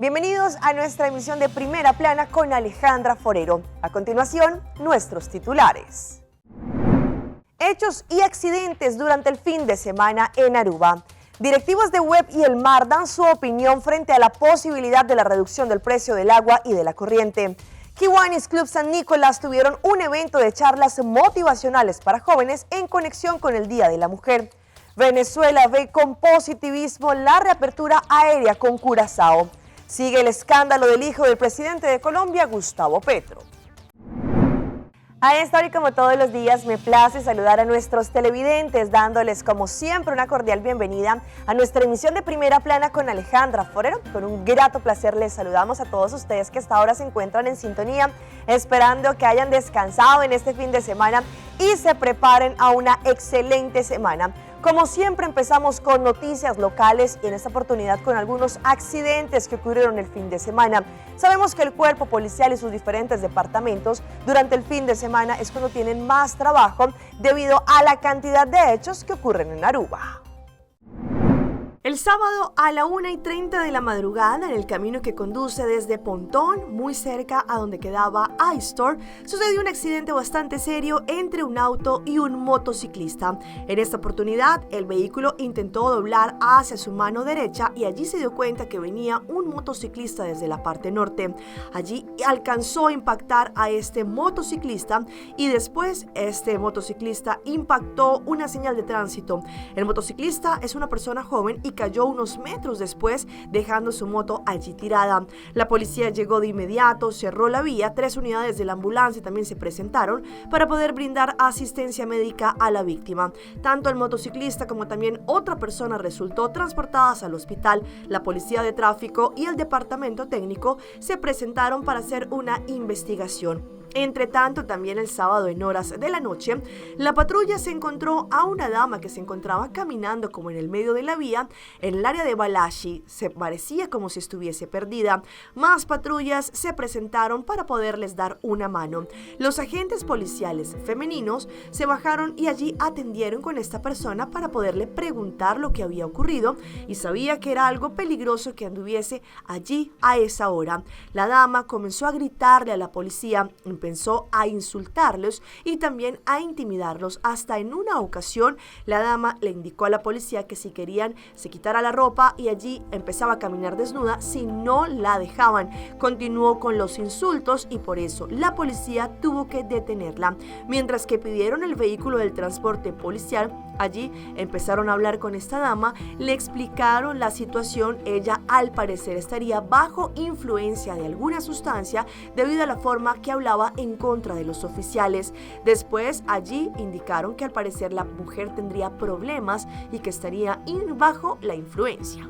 Bienvenidos a nuestra emisión de Primera Plana con Alejandra Forero. A continuación, nuestros titulares. Hechos y accidentes durante el fin de semana en Aruba. Directivos de WEP y el MAR dan su opinión frente a la posibilidad de la reducción del precio del agua y de la corriente. Kiwanis Club San Nicolás tuvieron un evento de charlas motivacionales para jóvenes en conexión con el Día de la Mujer. Venezuela ve con positivismo la reapertura aérea con Curazao. Sigue el escándalo del hijo del presidente de Colombia, Gustavo Petro. A esta hora y como todos los días me place saludar a nuestros televidentes dándoles como siempre una cordial bienvenida a nuestra emisión de Primera Plana con Alejandra Forero. Con un grato placer les saludamos a todos ustedes que hasta ahora se encuentran en sintonía, esperando que hayan descansado en este fin de semana y se preparen a una excelente semana. Como siempre empezamos con noticias locales y en esta oportunidad con algunos accidentes que ocurrieron el fin de semana. Sabemos que el cuerpo policial y sus diferentes departamentos durante el fin de semana es cuando tienen más trabajo debido a la cantidad de hechos que ocurren en Aruba. El sábado a la 1:30 de la madrugada, en el camino que conduce desde Pontón, muy cerca a donde quedaba iStore, sucedió un accidente bastante serio entre un auto y un motociclista. En esta oportunidad, el vehículo intentó doblar hacia su mano derecha y allí se dio cuenta que venía un motociclista desde la parte norte. Allí alcanzó a impactar a este motociclista y después este motociclista impactó una señal de tránsito. El motociclista es una persona joven y cayó unos metros después, dejando su moto allí tirada. La policía llegó de inmediato, cerró la vía, 3 unidades de la ambulancia también se presentaron para poder brindar asistencia médica a la víctima. Tanto el motociclista como también otra persona resultó transportadas al hospital. La policía de tráfico y el departamento técnico se presentaron para hacer una investigación. Entre tanto, también el sábado en horas de la noche, la patrulla se encontró a una dama que se encontraba caminando como en el medio de la vía en el área de Balashi. Se parecía como si estuviese perdida. Más patrullas se presentaron para poderles dar una mano. Los agentes policiales femeninos se bajaron y allí atendieron con esta persona para poderle preguntar lo que había ocurrido y sabía que era algo peligroso que anduviese allí a esa hora. La dama comenzó a gritarle a la policía, empezó a insultarlos y también a intimidarlos. Hasta en una ocasión la dama le indicó a la policía que si querían se quitara la ropa y allí empezaba a caminar desnuda si no la dejaban. Continuó con los insultos y por eso la policía tuvo que detenerla. Mientras que pidieron el vehículo del transporte policial, allí empezaron a hablar con esta dama, le explicaron la situación. Ella al parecer estaría bajo influencia de alguna sustancia debido a la forma que hablaba en contra de los oficiales. Después allí indicaron que al parecer la mujer tendría problemas y que estaría bajo la influencia.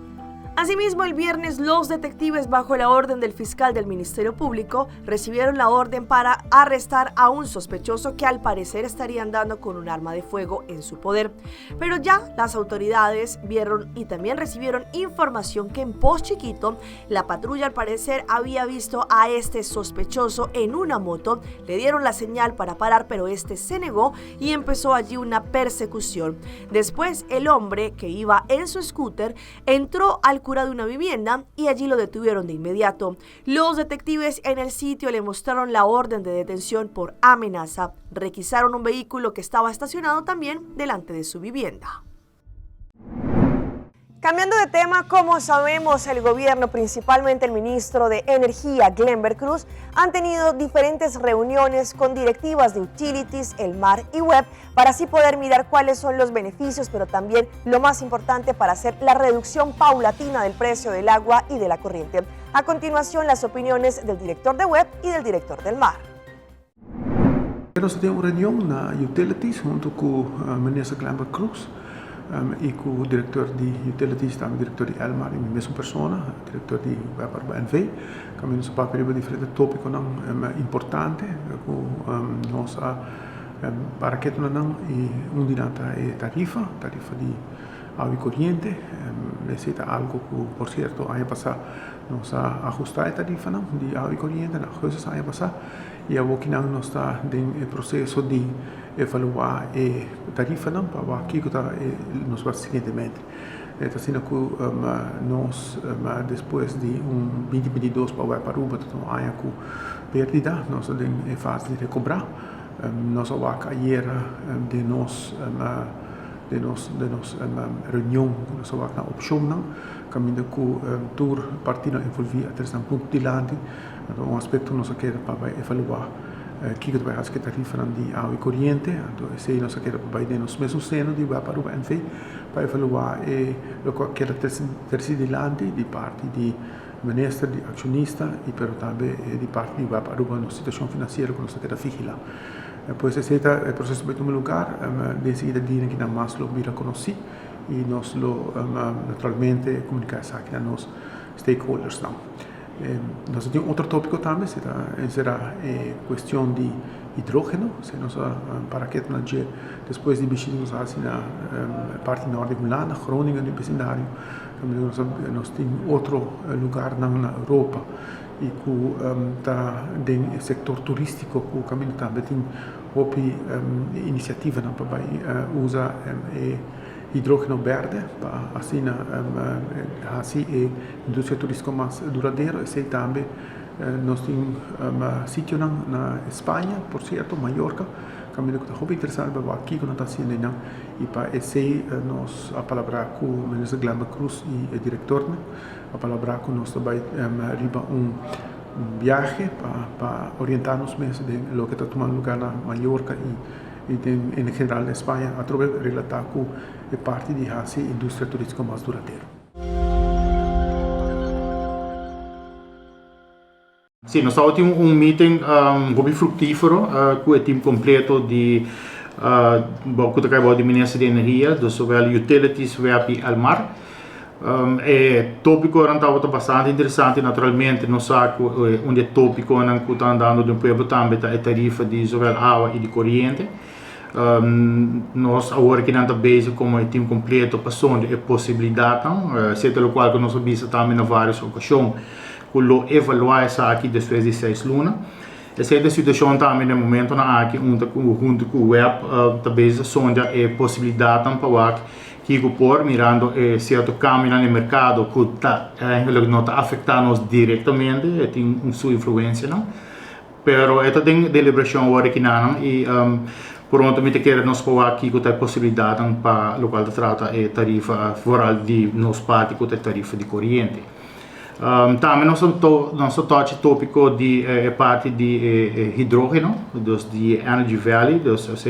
Asimismo, el viernes los detectives bajo la orden del fiscal del Ministerio Público recibieron la orden para arrestar a un sospechoso que al parecer estaría andando con un arma de fuego en su poder. Pero ya las autoridades vieron y también recibieron información que en Post Chiquito la patrulla al parecer había visto a este sospechoso en una moto. Le dieron la señal para parar, pero este se negó y empezó allí una persecución. Después el hombre que iba en su scooter entró al cura de una vivienda y allí lo detuvieron de inmediato. Los detectives en el sitio le mostraron la orden de detención por amenaza. Requisaron un vehículo que estaba estacionado también delante de su vivienda. Cambiando de tema, como sabemos, el gobierno, principalmente el ministro de Energía, Glenber Cruz, han tenido diferentes reuniones con directivas de Utilities, el MAR y WEP para así poder mirar cuáles son los beneficios, pero también lo más importante para hacer la reducción paulatina del precio del agua y de la corriente. A continuación, las opiniones del director de WEP y del director del MAR. Nós temos reunião na Utilities junto com o ministro Glenber Cruz e com o diretor de Utilities, também o diretor de Elmar, a mesma pessoa, o diretor de NV. Caminhamos para ver diferentes tópicos importantes com nossa para que não e dinata é tarifa de água e corrente. Necessita algo que, por certo, ano passado nós ajustar a tarifa de água e corrente, nas coisas ano passado. E agora que nós está em processo de evaluar a tarifa para aqui que está nos vai seguintemente. Assim que nós, depois de 2022 para Aruba, então há que perdida, nós em fase de recobrar. Nós vamos cair de nós reunião, nós vamos na opção, caminho que tour partido envolvido até um ponto de lado, então aspecto nós quer para evaluar que vai fazer que tarifa de água corrente, então se nós quer para de nós mesmo seno de para Aruba NV para evaluar o que é terceiro de lado de parte de ministro, de acionista e também de parte de Aruba na situação financeira que nós quer vigilar. Depois esse é o processo de tomar lugar, de seguida de que nós mais lo vira conheci e nós lo naturalmente comunicar isso aqui nos stakeholders não. Nós temos outro tópico também, será a questão de hidrogênio, se nós para que depois de bichinhos assim na parte norte de Holanda, Groningen, no vecindário, nós temos outro lugar na Europa e que está no setor turístico, que o caminho também tem outra iniciativa para usar hidrogênio verde para assim a indústria turística mais duradoura. E também nós temos sítio na Espanha, por certo, Mallorca, caminho que está muito interessante para aqui que nós está sendo e para esse nós a palavra com o ministro Glamba Cruz e o diretor, a palavra com nós também arriba viaje para orientar-nos mesmo de lo que está tomando lugar na Mallorca e em geral na Espanha, a través de relatar com a parte de a indústria turística mais duradoura. Sim, nós tínhamos meeting muito frutífero com o time completo de que acabou de ministro de energia, do sovel utilities, web e Almar. O tópico estava bastante interessante, naturalmente, não só onde tópico que está andando do povo também é a tarifa de sovel água e de corrente. Nós agora que não está base como o time completo passando a possibilidade, seja o qual que nós vimos também em várias ocasiões, que lo evaluar essa aqui depois de 6 lunas. Essa é a situação também no momento na aqui junto com o web, talvez sonda a possibilidade para que por mirando certo caminho no mercado que não está afetando diretamente, tem sua influência, não? Pero esta tem deliberação agora que não e pronto me quer nós falar aqui que tem possibilidade para o qual trata a tarifa foral de nos parte que tem tarifa de corrente. Também nós toque tópico de parte de hidrogênio, de Energy Valley,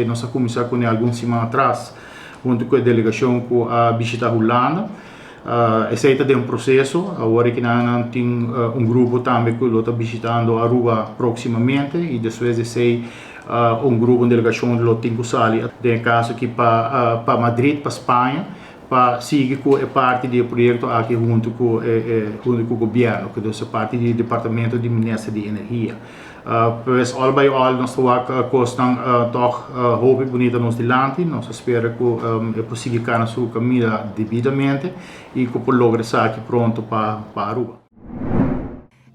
nós começamos com algumas semanas atrás junto com a delegação que a visita a Holanda. Esse é um processo, agora que nós temos grupo também que está visitando a Aruba proximamente e depois esse grupo, uma delegação que tem que sair, tem caso aqui para Madrid, para Espanha, para seguir com a parte do projeto aqui junto com o governo, que é a parte do Departamento de Ministério de Energia. Pois, all by all, nós costam roupa bonita nos delante, nós esperamos que é possível que a sua caminho devidamente e que por lograr estar aqui pronto para Aruba.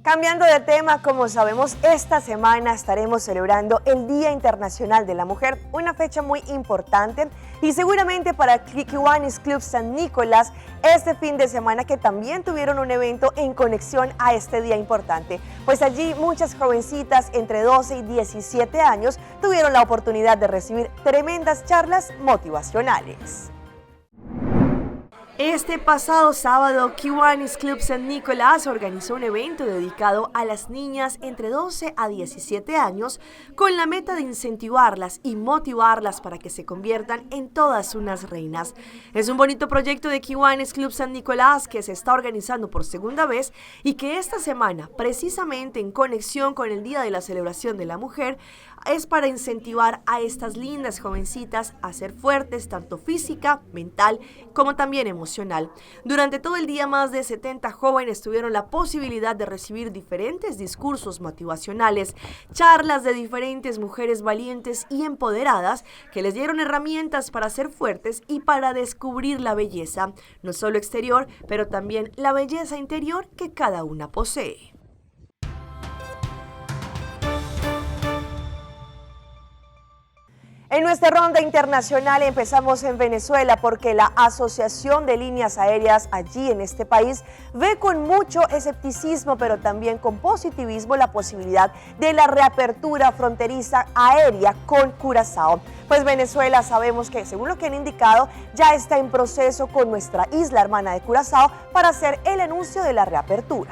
Cambiando de tema, como sabemos, esta semana estaremos celebrando el Día Internacional de la Mujer, una fecha muy importante y seguramente para Kiwanis Club San Nicolás este fin de semana que también tuvieron un evento en conexión a este día importante. Pues allí muchas jovencitas entre 12 y 17 años tuvieron la oportunidad de recibir tremendas charlas motivacionales. Este pasado sábado, Kiwanis Club San Nicolás organizó un evento dedicado a las niñas entre 12 a 17 años con la meta de incentivarlas y motivarlas para que se conviertan en todas unas reinas. Es un bonito proyecto de Kiwanis Club San Nicolás que se está organizando por segunda vez y que esta semana, precisamente en conexión con el Día de la Celebración de la Mujer, es para incentivar a estas lindas jovencitas a ser fuertes tanto física, mental como también emocional. Durante todo el día más de 70 jóvenes tuvieron la posibilidad de recibir diferentes discursos motivacionales, charlas de diferentes mujeres valientes y empoderadas que les dieron herramientas para ser fuertes y para descubrir la belleza, no solo exterior, pero también la belleza interior que cada una posee. En nuestra ronda internacional empezamos en Venezuela porque la Asociación de Líneas Aéreas allí en este país ve con mucho escepticismo pero también con positivismo la posibilidad de la reapertura fronteriza aérea con Curazao. Pues Venezuela sabemos que, según lo que han indicado, ya está en proceso con nuestra isla hermana de Curazao para hacer el anuncio de la reapertura.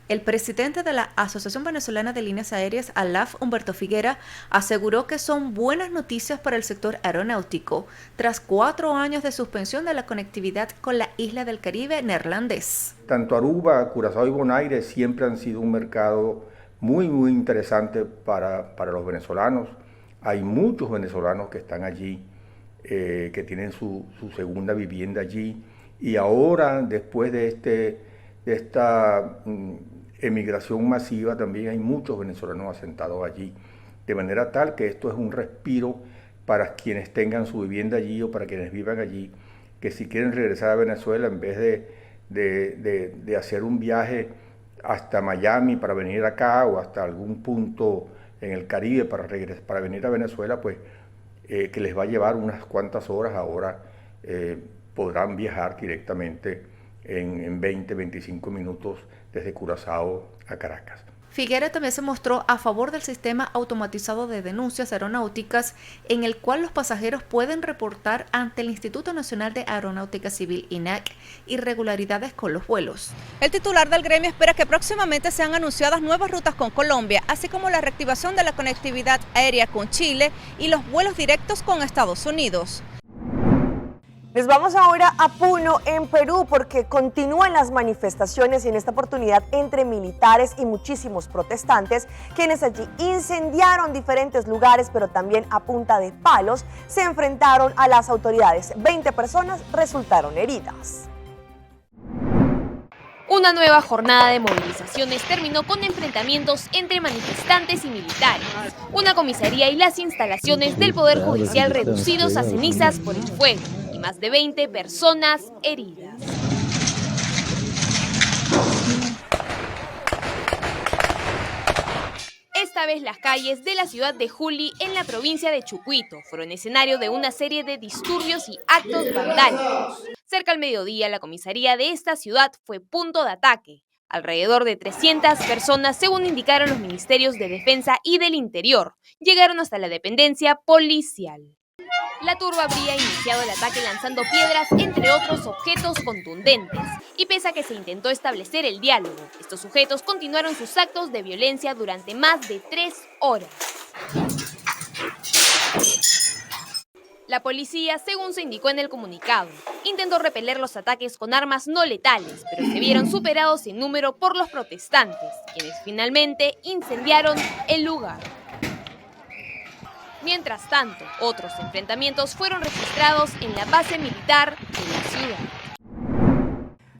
El presidente de la Asociación Venezolana de Líneas Aéreas, ALAF, Humberto Figuera, aseguró que son buenas noticias para el sector aeronáutico tras 4 años de suspensión de la conectividad con la isla del Caribe neerlandés. Tanto Aruba, Curazao y Bonaire siempre han sido un mercado muy interesante para los venezolanos. Hay muchos venezolanos que están allí, que tienen su segunda vivienda allí, y ahora, después de esta emigración masiva, también hay muchos venezolanos asentados allí, de manera tal que esto es un respiro para quienes tengan su vivienda allí o para quienes vivan allí, que si quieren regresar a Venezuela, en vez de hacer un viaje hasta Miami para venir acá o hasta algún punto en el Caribe para venir a Venezuela, pues que les va a llevar unas cuantas horas, ahora podrán viajar directamente en 20-25 minutos desde Curazao a Caracas. Figuera también se mostró a favor del sistema automatizado de denuncias aeronáuticas en el cual los pasajeros pueden reportar ante el Instituto Nacional de Aeronáutica Civil, INAC, irregularidades con los vuelos. El titular del gremio espera que próximamente sean anunciadas nuevas rutas con Colombia, así como la reactivación de la conectividad aérea con Chile y los vuelos directos con Estados Unidos. Les vamos ahora a Puno, en Perú, porque continúan las manifestaciones y en esta oportunidad entre militares y muchísimos protestantes, quienes allí incendiaron diferentes lugares, pero también a punta de palos se enfrentaron a las autoridades. 20 personas resultaron heridas. Una nueva jornada de movilizaciones terminó con enfrentamientos entre manifestantes y militares. Una comisaría y las instalaciones del Poder Judicial reducidos a cenizas por el fuego y más de 20 personas heridas. Esta vez las calles de la ciudad de Juli, en la provincia de Chucuito, fueron escenario de una serie de disturbios y actos vandálicos. Cerca al mediodía, la comisaría de esta ciudad fue punto de ataque. Alrededor de 300 personas, según indicaron los ministerios de Defensa y del Interior, llegaron hasta la dependencia policial. La turba habría iniciado el ataque lanzando piedras, entre otros objetos contundentes. Y pese a que se intentó establecer el diálogo, estos sujetos continuaron sus actos de violencia durante más de 3 horas. La policía, según se indicó en el comunicado, intentó repeler los ataques con armas no letales, pero se vieron superados en número por los protestantes, quienes finalmente incendiaron el lugar. Mientras tanto, otros enfrentamientos fueron registrados en la base militar de la ciudad.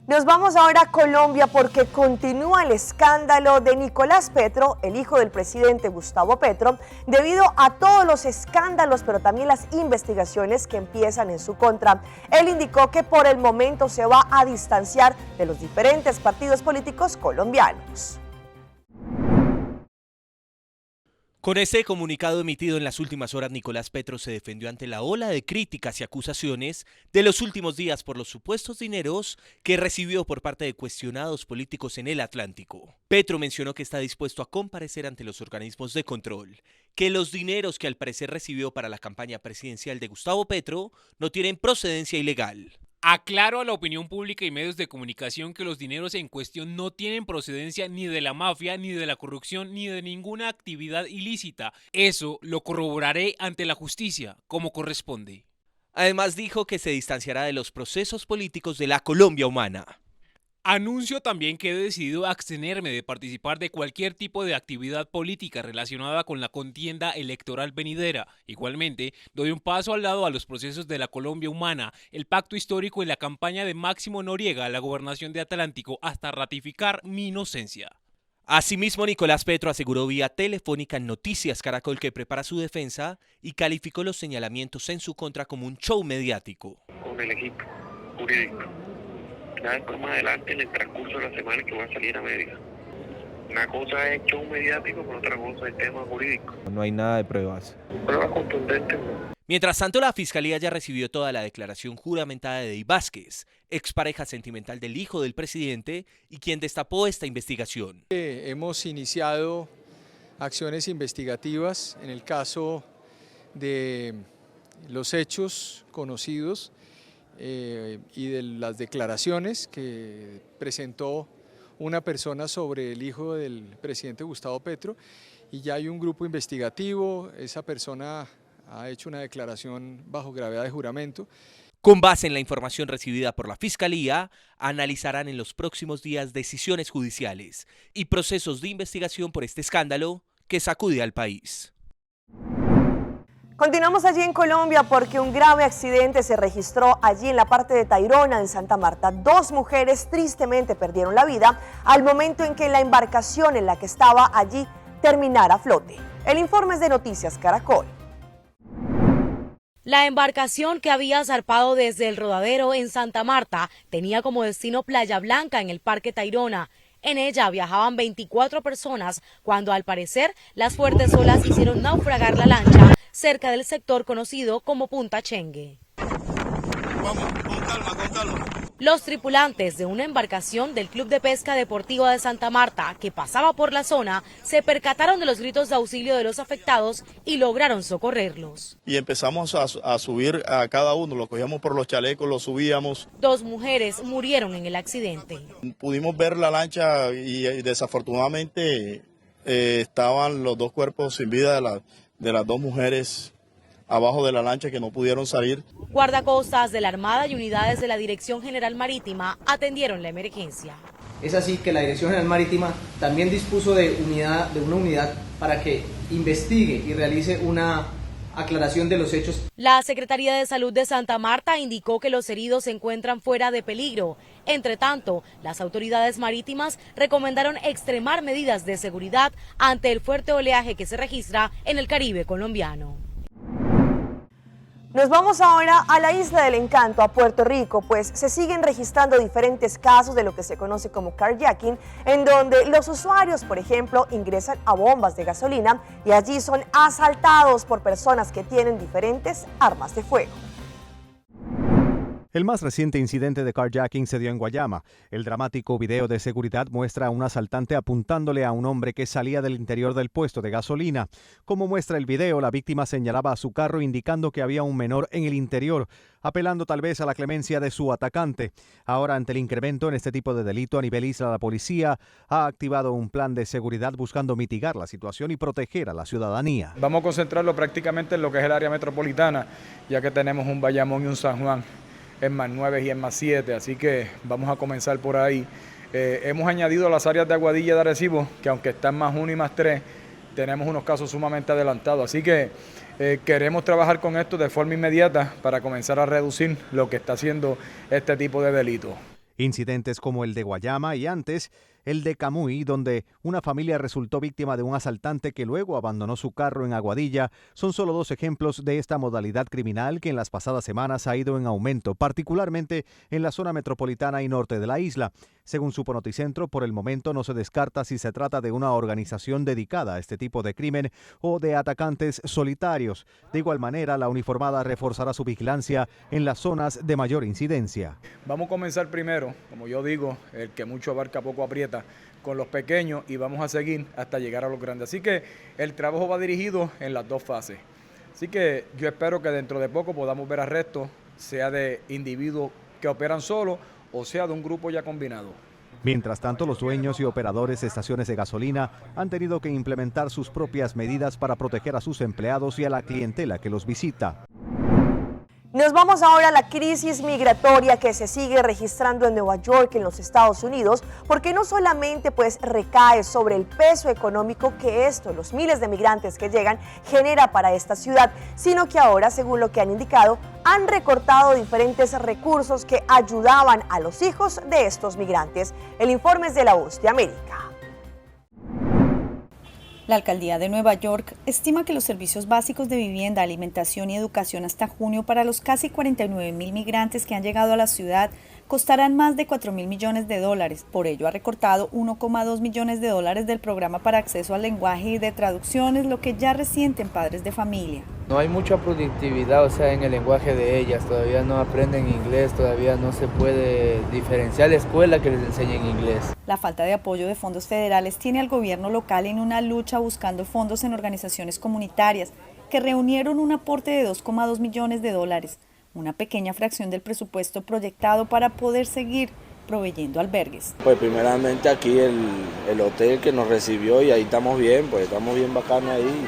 Nos vamos ahora a Colombia porque continúa el escándalo de Nicolás Petro, el hijo del presidente Gustavo Petro, debido a todos los escándalos, pero también las investigaciones que empiezan en su contra. Él indicó que por el momento se va a distanciar de los diferentes partidos políticos colombianos. Con ese comunicado emitido en las últimas horas, Nicolás Petro se defendió ante la ola de críticas y acusaciones de los últimos días por los supuestos dineros que recibió por parte de cuestionados políticos en el Atlántico. Petro mencionó que está dispuesto a comparecer ante los organismos de control, que los dineros que al parecer recibió para la campaña presidencial de Gustavo Petro no tienen procedencia ilegal. Aclaro a la opinión pública y medios de comunicación que los dineros en cuestión no tienen procedencia ni de la mafia, ni de la corrupción, ni de ninguna actividad ilícita. Eso lo corroboraré ante la justicia, como corresponde. Además dijo que se distanciará de los procesos políticos de la Colombia humana. Anuncio también que he decidido abstenerme de participar de cualquier tipo de actividad política relacionada con la contienda electoral venidera. Igualmente, doy un paso al lado a los procesos de la Colombia humana, el pacto histórico y la campaña de Máximo Noriega a la gobernación de Atlántico hasta ratificar mi inocencia. Asimismo, Nicolás Petro aseguró vía telefónica en Noticias Caracol que prepara su defensa y calificó los señalamientos en su contra como un show mediático. Con el equipo jurídico. Ya después más adelante en el transcurso de la semana que va a salir a media. Una cosa es show mediático, pero otra cosa es tema jurídico. No hay nada de pruebas. Pruebas contundentes, no. Mientras tanto, la Fiscalía ya recibió toda la declaración juramentada de Dey Vázquez, expareja sentimental del hijo del presidente y quien destapó esta investigación. Hemos iniciado acciones investigativas en el caso de los hechos conocidos y de las declaraciones que presentó una persona sobre el hijo del presidente Gustavo Petro, y ya hay un grupo investigativo. Esa persona ha hecho una declaración bajo gravedad de juramento. Con base en la información recibida por la Fiscalía, analizarán en los próximos días decisiones judiciales y procesos de investigación por este escándalo que sacude al país. Continuamos allí en Colombia porque un grave accidente se registró allí en la parte de Tayrona, en Santa Marta. 2 mujeres tristemente perdieron la vida al momento en que la embarcación en la que estaba allí terminara a flote. El informe es de Noticias Caracol. La embarcación que había zarpado desde el Rodadero en Santa Marta tenía como destino Playa Blanca en el Parque Tayrona. En ella viajaban 24 personas cuando al parecer las fuertes olas hicieron naufragar la lancha cerca del sector conocido como Punta Chengue. Vamos, con calma. Los tripulantes de una embarcación del Club de Pesca Deportiva de Santa Marta que pasaba por la zona se percataron de los gritos de auxilio de los afectados y lograron socorrerlos. Y empezamos a subir a cada uno, lo cogíamos por los chalecos, lo subíamos. 2 mujeres murieron en el accidente. Pudimos ver la lancha y desafortunadamente estaban los 2 cuerpos sin vida de las 2 mujeres abajo de la lancha que no pudieron salir. Guardacostas de la Armada y unidades de la Dirección General Marítima atendieron la emergencia. Es así que la Dirección General Marítima también dispuso de una unidad para que investigue y realice una aclaración de los hechos. La Secretaría de Salud de Santa Marta indicó que los heridos se encuentran fuera de peligro. Entre tanto, las autoridades marítimas recomendaron extremar medidas de seguridad ante el fuerte oleaje que se registra en el Caribe colombiano. Nos vamos ahora a la Isla del Encanto, a Puerto Rico, pues se siguen registrando diferentes casos de lo que se conoce como carjacking, en donde los usuarios, por ejemplo, ingresan a bombas de gasolina y allí son asaltados por personas que tienen diferentes armas de fuego. El más reciente incidente de carjacking se dio en Guayama. El dramático video de seguridad muestra a un asaltante apuntándole a un hombre que salía del interior del puesto de gasolina. Como muestra el video, la víctima señalaba a su carro indicando que había un menor en el interior, apelando tal vez a la clemencia de su atacante. Ahora, ante el incremento en este tipo de delito a nivel isla, la policía ha activado un plan de seguridad buscando mitigar la situación y proteger a la ciudadanía. Vamos a concentrarlo prácticamente en lo que es el área metropolitana, ya que tenemos un Bayamón y un San Juan en más 9 y en más 7, así que vamos a comenzar por ahí. Hemos añadido las áreas de Aguadilla y de Arecibo, que aunque están más 1 y más 3, tenemos unos casos sumamente adelantados, así que queremos trabajar con esto de forma inmediata para comenzar a reducir lo que está haciendo este tipo de delitos. Incidentes como el de Guayama y antes el de Camuy, donde una familia resultó víctima de un asaltante que luego abandonó su carro en Aguadilla, son solo 2 ejemplos de esta modalidad criminal que en las pasadas semanas ha ido en aumento, particularmente en la zona metropolitana y norte de la isla. Según supo Noticentro, por el momento no se descarta si se trata de una organización dedicada a este tipo de crimen o de atacantes solitarios. De igual manera, la uniformada reforzará su vigilancia en las zonas de mayor incidencia. Vamos a comenzar primero, como yo digo, el que mucho abarca poco aprieta, con los pequeños, y vamos a seguir hasta llegar a los grandes. Así que el trabajo va dirigido en las 2 fases. Así que yo espero que dentro de poco podamos ver arrestos, sea de individuos que operan solos o sea de un grupo ya combinado. Mientras tanto, los dueños y operadores de estaciones de gasolina han tenido que implementar sus propias medidas para proteger a sus empleados y a la clientela que los visita. Nos vamos ahora a la crisis migratoria que se sigue registrando en Nueva York, en los Estados Unidos, porque no solamente recae sobre el peso económico que los miles de migrantes que llegan, genera para esta ciudad, sino que ahora, según lo que han indicado, han recortado diferentes recursos que ayudaban a los hijos de estos migrantes. El informe es de La Voz de América. La alcaldía de Nueva York estima que los servicios básicos de vivienda, alimentación y educación hasta junio para los casi 49.000 migrantes que han llegado a la ciudad costarán más de 4.000 millones de dólares. Por ello ha recortado 1,2 millones de dólares del programa para acceso al lenguaje y de traducciones, lo que ya resienten padres de familia. No hay mucha productividad, en el lenguaje de ellas, todavía no aprenden inglés, todavía no se puede diferenciar la escuela que les enseñe inglés. La falta de apoyo de fondos federales tiene al gobierno local en una lucha buscando fondos en organizaciones comunitarias que reunieron un aporte de 2,2 millones de dólares, una pequeña fracción del presupuesto proyectado para poder seguir proveyendo albergues. Pues primeramente aquí el hotel que nos recibió y ahí estamos bien bacano ahí.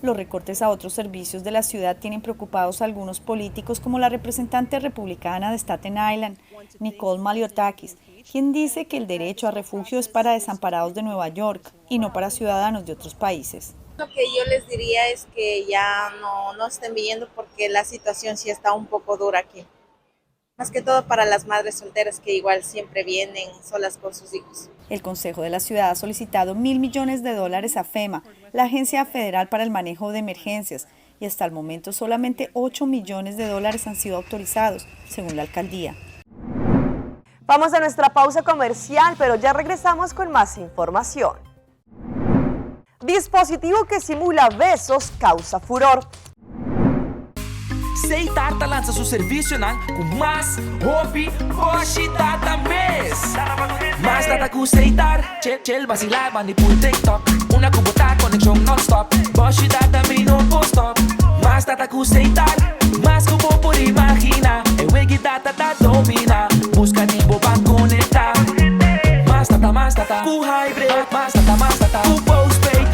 Los recortes a otros servicios de la ciudad tienen preocupados a algunos políticos, como la representante republicana de Staten Island, Nicole Maliotakis, quien dice que el derecho a refugio es para desamparados de Nueva York y no para ciudadanos de otros países. Lo que yo les diría es que ya no estén viniendo porque la situación sí está un poco dura aquí. Más que todo para las madres solteras que igual siempre vienen solas con sus hijos. El Consejo de la Ciudad ha solicitado $1.000 millones a FEMA, la Agencia Federal para el Manejo de Emergencias, y hasta el momento solamente $8 millones han sido autorizados, según la alcaldía. Vamos a nuestra pausa comercial, pero ya regresamos con más información. Dispositivo que simula besos causa furor. Seitarta lança seu serviço com mais hobby, hoje data mês. Mais data com Seitar, chill vacilar, manipul TikTok. Una cubota conexão non-stop, hoje data me no post-stop. Mais data com Seitar, mais que vou por imaginar. É wegi data da domina, busca de boba conectar. Mais data, com hybrid, mais data, com postpaid,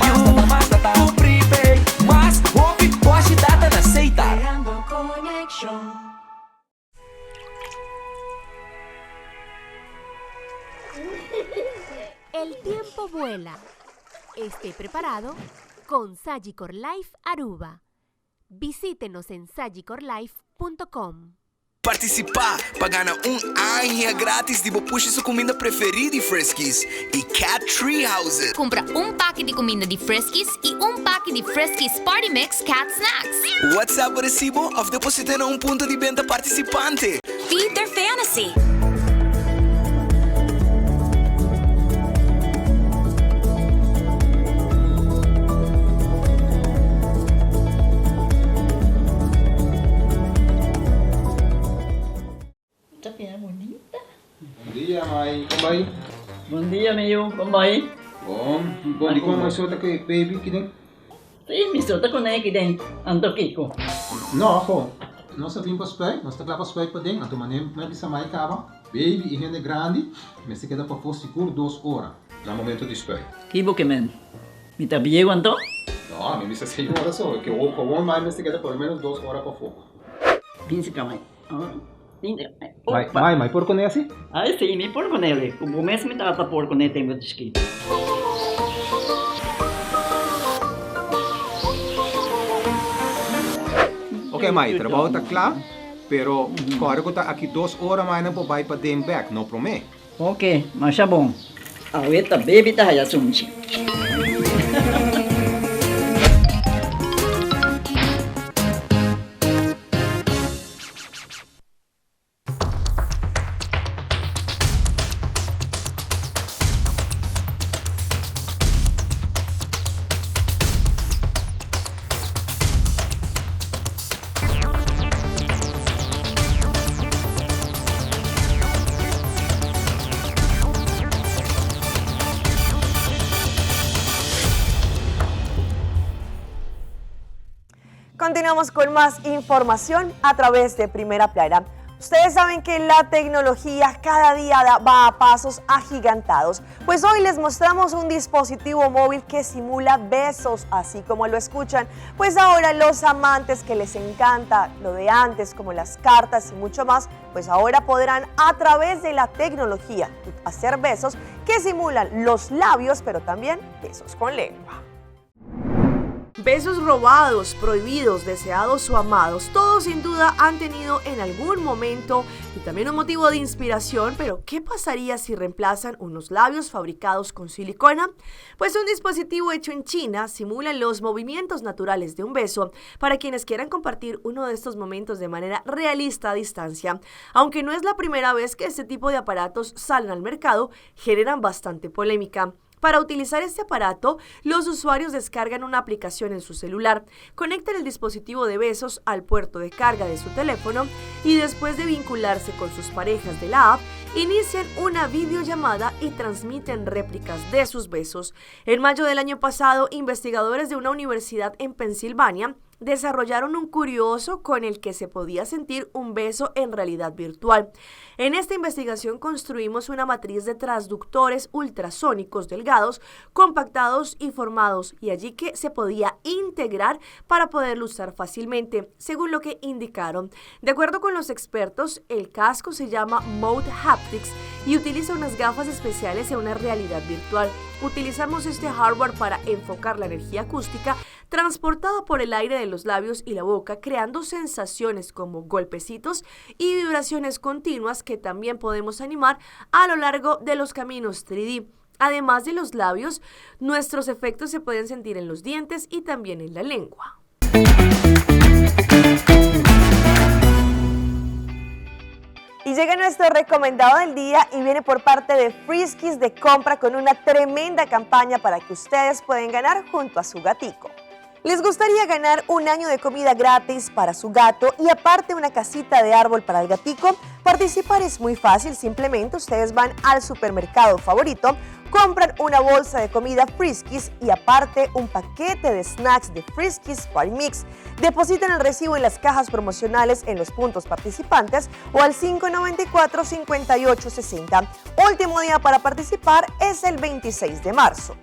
mais data, com prepaid. Mais hobby, hoje data na Seitar. El tiempo vuela. Esté preparado con Sagicor Life Aruba. Visítenos en sagicorlife.com. Participar para ganhar ano grátis de puxa sua comida preferida de Friskies e Cat Treehouse. Compra pack de comida de Friskies e pack de Friskies Party Mix Cat Snacks. WhatsApp o recibo ou deposite em ponto de venda participante. Feed their fantasy. Bom dia, Mai. Como vai? Bom dia, meu. Como vai? Bom. Di ko may suota kay baby kidin? Sim, me suota ko na kidin. Anto Kiko. No, ako. Nós vimos para spray, nós estamos para spray para dentro. Então, manem, mas bisa mai kaba. Baby e rende grande, mas se queda para for seguro 2 horas. No momento de spray. Kibo que men. Me tá bien Anto? No, me bisa 6 horas só. Que o com mais se queda por menos 2 horas para fogo. Pinse kamay. Mai, por con esse? Ah, sim, me por con ele. O mês me trata por con ele, tenho descrito. Ok, Mai, trabalho está claro, pero agora que está aqui 2 horas mais não pode para den back, não promete? Ok, mas tá bom. Ahorita baby tá já sunchi. Continuamos con más información a través de Primera Plana. Ustedes saben que la tecnología cada día va a pasos agigantados. Pues hoy les mostramos un dispositivo móvil que simula besos, así como lo escuchan. Pues ahora los amantes que les encanta lo de antes, como las cartas y mucho más, pues ahora podrán a través de la tecnología hacer besos que simulan los labios, pero también besos con lengua. Besos robados, prohibidos, deseados o amados, todos sin duda han tenido en algún momento y también un motivo de inspiración, pero ¿qué pasaría si reemplazan unos labios fabricados con silicona? Pues un dispositivo hecho en China simula los movimientos naturales de un beso para quienes quieran compartir uno de estos momentos de manera realista a distancia. Aunque no es la primera vez que este tipo de aparatos salen al mercado, generan bastante polémica. Para utilizar este aparato, los usuarios descargan una aplicación en su celular, conectan el dispositivo de besos al puerto de carga de su teléfono y después de vincularse con sus parejas de la app, inician una videollamada y transmiten réplicas de sus besos. En mayo del año pasado, investigadores de una universidad en Pensilvania desarrollaron un curioso con el que se podía sentir un beso en realidad virtual. En esta investigación construimos una matriz de transductores ultrasónicos delgados, compactados y formados, y allí que se podía integrar para poderlo usar fácilmente, según lo que indicaron. De acuerdo con los expertos, el casco se llama Mode Haptics y utiliza unas gafas especiales en una realidad virtual. Utilizamos este hardware para enfocar la energía acústica transportada por el aire de los labios y la boca, creando sensaciones como golpecitos y vibraciones continuas que también podemos animar a lo largo de los caminos 3D. Además de los labios, nuestros efectos se pueden sentir en los dientes y también en la lengua. Y llega nuestro recomendado del día y viene por parte de Friskies de compra con una tremenda campaña para que ustedes puedan ganar junto a su gatico. ¿Les gustaría ganar un año de comida gratis para su gato y aparte una casita de árbol para el gatico? Participar es muy fácil, simplemente ustedes van al supermercado favorito, compran una bolsa de comida Friskies y aparte un paquete de snacks de Friskies Party Mix. Depositan el recibo en las cajas promocionales en los puntos participantes o al 594-5860. Último día para participar es el 26 de marzo.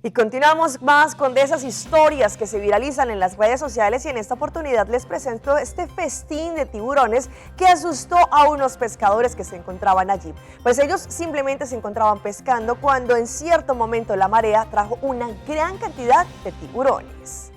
Y continuamos más con de esas historias que se viralizan en las redes sociales y en esta oportunidad les presento este festín de tiburones que asustó a unos pescadores que se encontraban allí. Pues ellos simplemente se encontraban pescando cuando en cierto momento la marea trajo una gran cantidad de tiburones.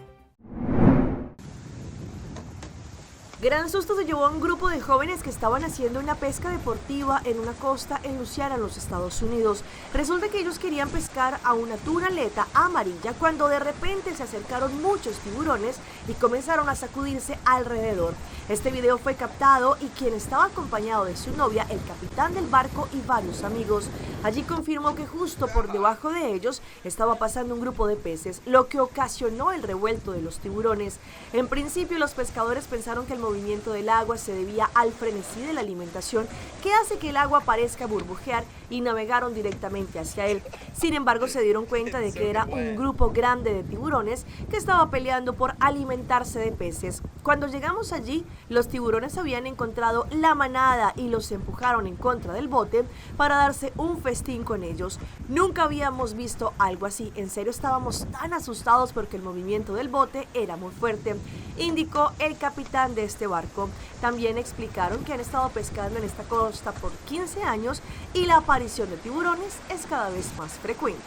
Gran susto se llevó a un grupo de jóvenes que estaban haciendo una pesca deportiva en una costa en Luisiana, en los Estados Unidos. Resulta que ellos querían pescar a una tuna aleta amarilla cuando de repente se acercaron muchos tiburones y comenzaron a sacudirse alrededor. Este video fue captado y quien estaba acompañado de su novia, el capitán del barco y varios amigos. Allí confirmó que justo por debajo de ellos estaba pasando un grupo de peces, lo que ocasionó el revuelto de los tiburones. En principio los pescadores pensaron que el movimiento del agua se debía al frenesí de la alimentación que hace que el agua parezca burbujear y navegaron directamente hacia él. Sin embargo, se dieron cuenta de que era un grupo grande de tiburones que estaba peleando por alimentarse de peces. Cuando llegamos allí, los tiburones habían encontrado la manada y los empujaron en contra del bote para darse un festín con ellos. Nunca habíamos visto algo así. En serio, estábamos tan asustados porque el movimiento del bote era muy fuerte, indicó el capitán de este barco. También explicaron que han estado pescando en esta costa por 15 años y la aparición de tiburones es cada vez más frecuente.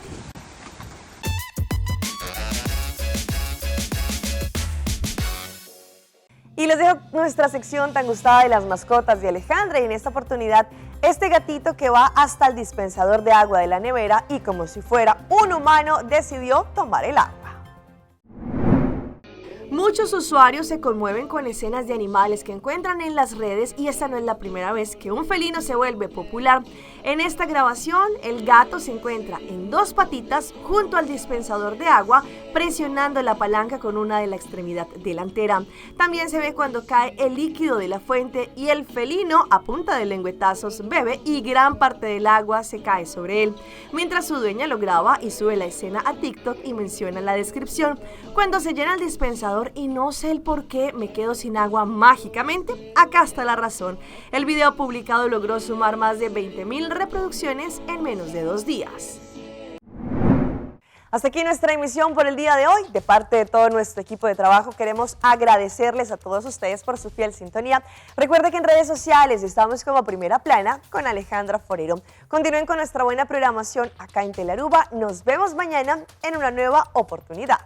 Y les dejo nuestra sección tan gustada de las mascotas de Alejandra y en esta oportunidad este gatito que va hasta el dispensador de agua de la nevera y como si fuera un humano decidió tomar el agua. Muchos usuarios se conmueven con escenas de animales que encuentran en las redes y esta no es la primera vez que un felino se vuelve popular. En esta grabación, el gato se encuentra en dos patitas junto al dispensador de agua, presionando la palanca con una de la extremidad delantera. También se ve cuando cae el líquido de la fuente y el felino, a punta de lengüetazos, bebe y gran parte del agua se cae sobre él, mientras su dueña lo graba y sube la escena a TikTok y menciona en la descripción: cuando se llena el dispensador y no sé el por qué me quedo sin agua mágicamente, acá está la razón. El video publicado logró sumar más de 20,000 reproducciones en menos de 2 días. Hasta aquí nuestra emisión por el día de hoy. De parte de todo nuestro equipo de trabajo queremos agradecerles a todos ustedes por su fiel sintonía. Recuerde que en redes sociales estamos como Primera Plana con Alejandra Forero. Continúen con nuestra buena programación acá en Telearuba. Nos vemos mañana en una nueva oportunidad.